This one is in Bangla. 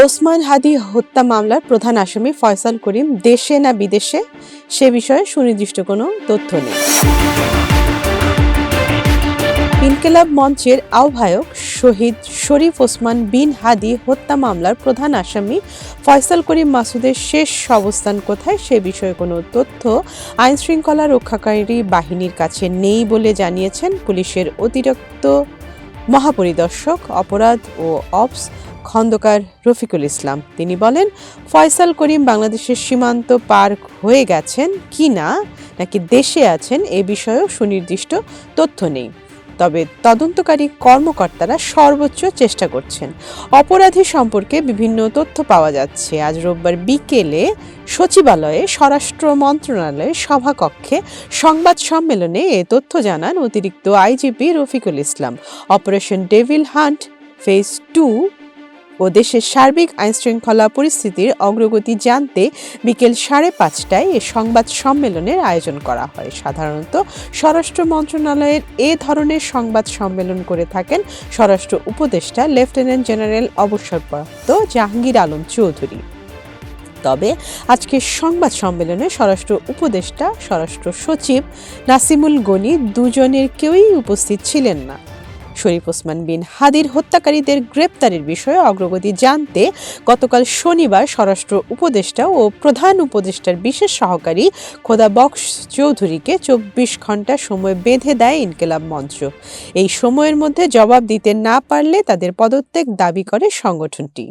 ওসমান হাদি হত্যা মামলার প্রধান আসামি ফয়সাল করিম দেশে না বিদেশে, সে বিষয়ে সুনির্দিষ্ট কোনো তথ্য নেই। ইনকিলাব মঞ্চের আহ্বায়ক শহীদ শরীফ ওসমান বিন হাদি হত্যা মামলার প্রধান আসামি ফয়সাল করিম মাসুদের শেষ অবস্থান কোথায়, সে বিষয়ে কোনো তথ্য আইনশৃঙ্খলা রক্ষাকারী বাহিনীর কাছে নেই বলে জানিয়েছেন পুলিশের অতিরিক্ত মহাপরিদর্শক অপরাধ ও অপস খন্দকার রফিকুল ইসলাম। তিনি বলেন, ফয়সাল করিম বাংলাদেশের সীমান্ত পার হয়ে গেছেন কি না নাকি দেশে আছেন এ বিষয়েও সুনির্দিষ্ট তথ্য নেই। তবে তদন্তকারী কর্মকর্তারা সর্বোচ্চ চেষ্টা করছেন। অপরাধী সম্পর্কে বিভিন্ন তথ্য পাওয়া যাচ্ছে। আজ রোববার বিকেলে সচিবালয়ে স্বরাষ্ট্র মন্ত্রণালয়ের সভাকক্ষে সংবাদ সম্মেলনে এ তথ্য জানান অতিরিক্ত IGP Rafiqul Islam. Operation devil hunt phase 2 ও দেশের সার্বিক আইনশৃঙ্খলা পরিস্থিতির অগ্রগতি জানতে বিকেল 5:30টায় এ সংবাদ সম্মেলনের আয়োজন করা হয়। সাধারণত স্বরাষ্ট্র মন্ত্রণালয়ের এ ধরনের সংবাদ সম্মেলন করে থাকেন স্বরাষ্ট্র উপদেষ্টা লেফটেন্যান্ট জেনারেল অবসরপ্রাপ্ত জাহাঙ্গীর আলম চৌধুরী। তবে আজকের সংবাদ সম্মেলনে স্বরাষ্ট্র উপদেষ্টা, স্বরাষ্ট্র সচিব নাসিমুল গনি দুজনের কেউই উপস্থিত ছিলেন না। শরীফ ওসমান বিন হাদির হত্যাকারীদের গ্রেপ্তারের বিষয়ে অগ্রগতি জানতে গতকাল শনিবার স্বরাষ্ট্র উপদেষ্টা ও প্রধান উপদেষ্টার বিশেষ সহকারী খোদা বক্স চৌধুরীকে 24 ঘন্টা সময় বেঁধে দেয় ইনকিলাব মঞ্চ। এই সময়ের মধ্যে জবাব দিতে না পারলে তাদের পদত্যাগ দাবি করে সংগঠনটি।